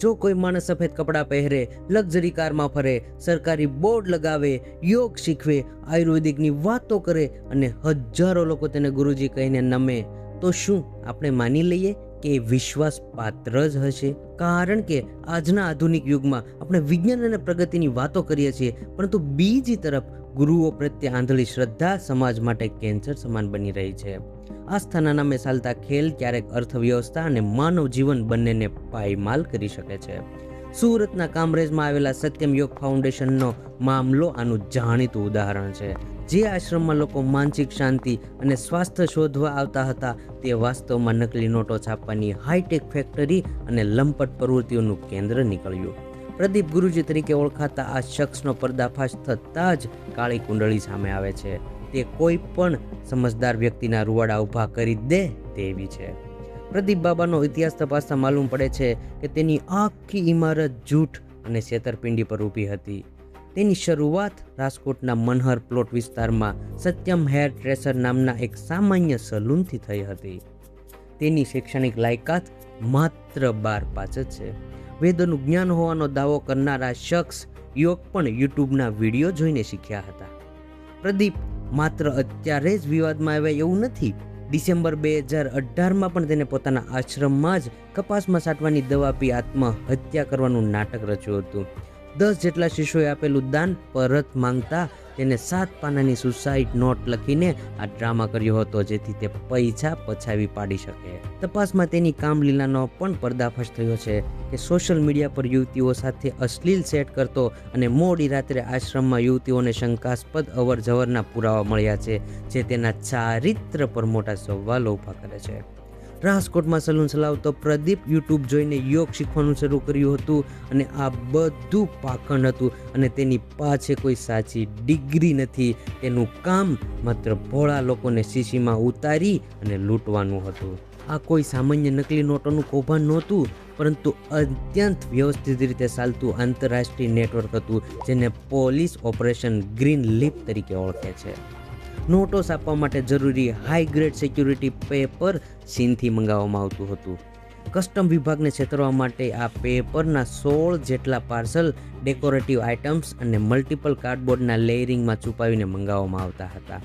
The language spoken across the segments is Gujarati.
જો કોઈ માણસ સફેદ કપડાં પહેરે, લક્ઝરી કારમાં ફરે, સરકારી બોર્ડ લગાવે, યોગ શીખવે, આયુર્વેદિકની વાતો કરે અને હજારો લોકો તેને ગુરુજી કહીને નમે, તો શું આપણે માની લઈએ કે એ વિશ્વાસ પાત્ર જ હશે? કારણ કે આજના આધુનિક યુગમાં આપણે વિજ્ઞાન અને પ્રગતિની વાતો કરીએ છીએ, પરંતુ બીજી તરફ ગુરુઓ પ્રત્યે આંધળી શ્રદ્ધા સમાજ માટે કેન્સર સમાન બની રહી છે. આસ્થાના નામે ચાલતા ખેલ ક્યારેક અર્થવ્યવસ્થા અને માનવ જીવન બંનેને પાયમાલ કરી શકે છે. સુરતના કામરેજમાં આવેલા સત્યમ યોગ ફાઉન્ડેશનનો મામલો આનું જાણીતું ઉદાહરણ છે. જે આશ્રમમાં લોકો માનસિક શાંતિ અને સ્વાસ્થ્ય શોધવા આવતા હતા, તે વાસ્તવમાં નકલી નોટો છાપવાની હાઈટેક ફેક્ટરી અને લંપટ પ્રવૃત્તિઓનું કેન્દ્ર નીકળ્યું. પ્રદીપ ગુરુજી તરીકે ઓળખાતા આ શખ્સનો પર્દાફાશ થતાં જ કાળી કુંડળી સામે આવે છે. તે કોઈ પણ સમજદાર વ્યક્તિના રૂવાડા ઊભા કરી દે તેવી છે. પ્રદીપ બાબાનો ઇતિહાસ તપાસતા માલુમ પડે છે કે તેની આખી ઇમારત જૂઠ અને છેતરપિંડી પર ઊભી હતી. તેની શરૂઆત રાજકોટના મનહર પ્લોટ વિસ્તારમાં સત્યમ હેર ટ્રેસર નામના એક સામાન્ય સલૂનથી થઈ હતી. તેની શૈક્ષણિક લાયકાત માત્ર 12 પાસ જ છે. વેદોનું જ્ઞાન હોવાનો દાવો કરનારા શખ્સ યોગ પણ યુટ્યુબના વિડીયો જોઈને શીખ્યા હતા. પ્રદીપ માત્ર અત્યારે જ વિવાદમાં આવ્યા એવું નથી. ડિસેમ્બર 2018માં પણ તેને પોતાના આશ્રમમાં જ કપાસમાં છાંટવાની દવા પી આત્મહત્યા કરવાનું નાટક રચ્યું હતું. 10 જેટલા શિષ્યોએ આપેલું દાન પરત માંગતા તેને 7 પાનાની સુસાઇડ નોટ લખીને આ ડ્રામા કર્યો હતો, જેથી તે પૈસા પછાવી પાડી શકે. તપાસમાં તેની કામલીલાનો પણ પર્દાફાશ થયો છે કે સોશિયલ મીડિયા પર યુવતીઓ સાથે અશ્લીલ સેટ કરતો અને મોડી રાત્રે આશ્રમમાં યુવતીઓને શંકાસ્પદ અવર જવરના પુરાવા મળ્યા છે, જે તેના ચારિત્ર પર મોટા સવાલો ઊભા કરે છે. રાજકોટમાં સલૂન ચલાવતો પ્રદીપ યુટ્યુબ જોઈને યોગ શીખવાનું શરૂ કર્યું હતું અને આ બધું પાખંડ હતું અને તેની પાછે કોઈ સાચી ડિગ્રી નથી. તેનું કામ માત્ર ભોળા લોકોને શીશીમાં ઉતારી અને લૂંટવાનું હતું. આ કોઈ સામાન્ય નકલી નોટોનું કૌભાંડ નહોતું, પરંતુ અત્યંત વ્યવસ્થિત રીતે ચાલતું આંતરરાષ્ટ્રીય નેટવર્ક હતું, જેને પોલીસ ઓપરેશન ગ્રીન લીફ તરીકે ઓળખે છે. નોટો છાપવા માટે જરૂરી હાઈ ગ્રેડ સિક્યુરિટી પેપર ચીનથી મંગાવવામાં આવતું હતું. કસ્ટમ વિભાગને છેતરવા માટે આ પેપરના 16 જેટલા પાર્સલ ડેકોરેટિવ આઇટમ્સ અને મલ્ટિપલ કાર્ડબોર્ડના લેયરિંગમાં છુપાવીને મંગાવવામાં આવતા હતા.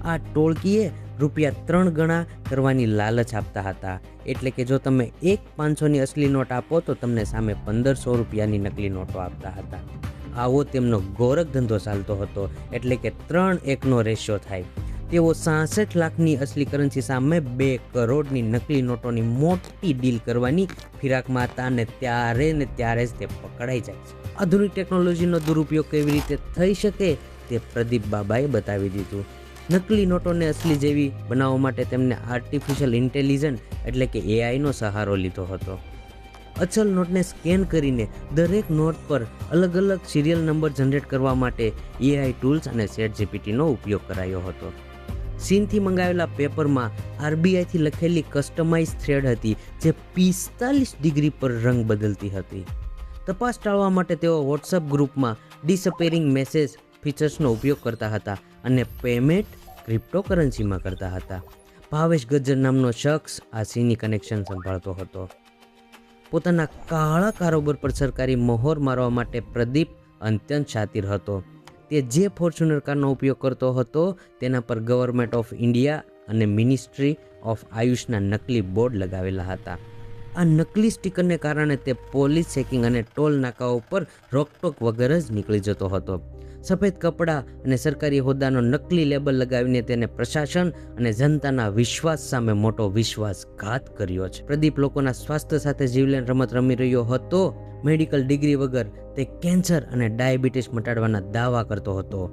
આ ટોળકીએ રૂપિયા 3 ગણા કરવાની લાલચ આપતા હતા. એટલે કે જો તમે એક 500ની અસલી નોટ આપો તો તમને સામે 1500 રૂપિયાની નકલી નોટો આપતા હતા. આવો તેમનો ગોરખ ધંધો ચાલતો હતો, એટલે કે 3:1નો રેશિયો થાય. તેઓ 66 લાખની અસલી કરન્સી સામે 2 કરોડની નકલી નોટોની મોટી ડીલ કરવાની ફિરાકમાં હતા અને ત્યારે જ તે પકડાઈ જાય છે. આધુનિક ટેકનોલોજીનો દુરુપયોગ કેવી રીતે થઈ શકે તે પ્રદીપ બાબાએ બતાવી દીધું. નકલી નોટોને અસલી જેવી બનાવવા માટે તેમને આર્ટિફિશિયલ ઇન્ટેલિજન્સ એટલે કે એઆઈનો સહારો લીધો હતો. અચલ નોટને સ્કેન કરીને દરેક નોટ પર અલગ અલગ સિરિયલ નંબર જનરેટ કરવા માટે એઆઈ ટૂલ્સ અને ChatGPTનો ઉપયોગ કરાયો હતો. ચીનથી મંગાવેલા પેપરમાં આરબીઆઈથી લખેલી કસ્ટમાઇઝ થ્રેડ હતી, જે 45 ડિગ્રી પર રંગ બદલતી હતી. તપાસ ટાળવા માટે તેઓ વોટ્સઅપ ગ્રુપમાં ડિસઅપેરિંગ મેસેજ ફીચર્સનો ઉપયોગ કરતા હતા અને પેમેન્ટ ક્રિપ્ટોકરન્સીમાં કરતા હતા. ભાવેશ ગજ્જર નામનો શખ્સ આ ચીની કનેક્શન સંભાળતો હતો. પોતાના કાળા કારોબાર પર સરકારી મહોર મારવા માટે પ્રદીપ અત્યંત શાતિર હતો. તે જે ફોર્ચ્યુનર કારનો ઉપયોગ કરતો હતો તેના પર ગવર્મેન્ટ ઓફ ઇન્ડિયા અને મિનિસ્ટ્રી ઓફ આયુષના નકલી બોર્ડ લગાવેલા હતા. આ નકલી સ્ટીકરને કારણે તે પોલીસ ચેકિંગ અને ટોલ નાકાઓ પર રોકટોક વગર જ નીકળી જતો હતો. સફેદ કપડાં અને સરકારી હોદ્દાનો નકલી લેબલ લગાવીને તેને પ્રશાસન અને જનતાના વિશ્વાસ સામે મોટો વિશ્વાસઘાત કર્યો છે. પ્રદીપ લોકોના સ્વાસ્થ્ય સાથે જીવલેણ રમત રમી રહ્યો હતો. મેડિકલ ડિગ્રી વગર તે કેન્સર અને ડાયાબિટીસ મટાડવાના દાવા કરતો હતો.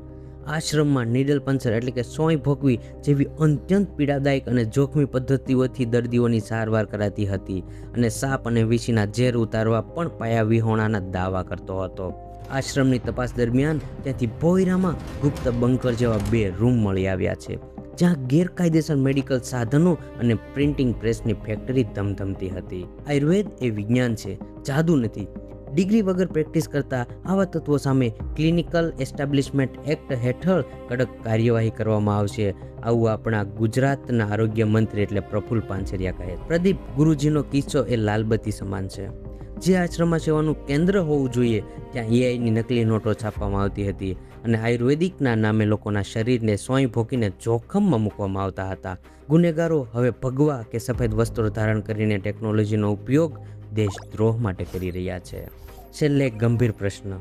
આશ્રમમાં નીડલ પંચર એટલે કે સોય ભોગવી જેવી અત્યંત પીડાદાયક અને જોખમી પદ્ધતિઓથી દર્દીઓની સારવાર કરાતી હતી અને સાપ અને વીસીના ઝેર ઉતારવા પણ પાયા વિહોણાના દાવા કરતો હતો. આશ્રમની તપાસ દરમિયાન ત્યાંથી ભોયરામાં ગુપ્ત બંકર જેવા 2 રૂમ મળી આવ્યા છે, જ્યાં ગેરકાયદેસર મેડિકલ સાધનો અને પ્રિન્ટિંગ પ્રેસની ફેક્ટરી ધમધમતી હતી. આયુર્વેદ એ વિજ્ઞાન છે, જાદુ નથી. ડિગ્રી વગર પ્રેક્ટિસ કરતા આવા તત્વો સામે ક્લિનિકલ એસ્ટાબ્લિશમેન્ટ એક્ટ હેઠળ કડક કાર્યવાહી કરવામાં આવશે, આવું આપણા ગુજરાતના આરોગ્ય મંત્રી એટલે પ્રફુલ્લ પાનસેરિયા કહે. પ્રદીપ ગુરુજીનો કિસ્સો એ લાલબત્તી સમાન છે. જે આશ્રમ સેવાનું કેન્દ્ર હોવું જોઈએ ત્યાં એઆઈની નકલી નોટો છાપવામાં આવતી હતી અને આયુર્વેદિકના નામે લોકોના શરીરને સોય ભોગીને જોખમમાં મૂકવામાં આવતા હતા. ગુનેગારો હવે ભગવા કે સફેદ વસ્ત્રો ધારણ કરીને ટેકનોલોજીનો ઉપયોગ દેશદ્રોહ માટે કરી રહ્યા છે. છેલ્લે એક ગંભીર પ્રશ્ન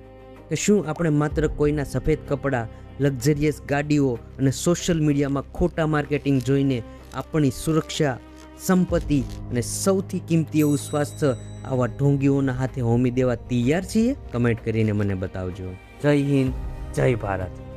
કે શું આપણે માત્ર કોઈના સફેદ કપડાં, લક્ઝરિયસ ગાડીઓ અને સોશિયલ મીડિયામાં ખોટા માર્કેટિંગ જોઈને આપણી સુરક્ષા, સંપત્તિ અને સૌથી કિંમતી એવું સ્વાસ્થ્ય આવા ઢોંગીઓના હાથે હોમી દેવા તૈયાર છીએ? કમેન્ટ કરીને મને બતાવજો. જય હિન્દ, જય ભારત.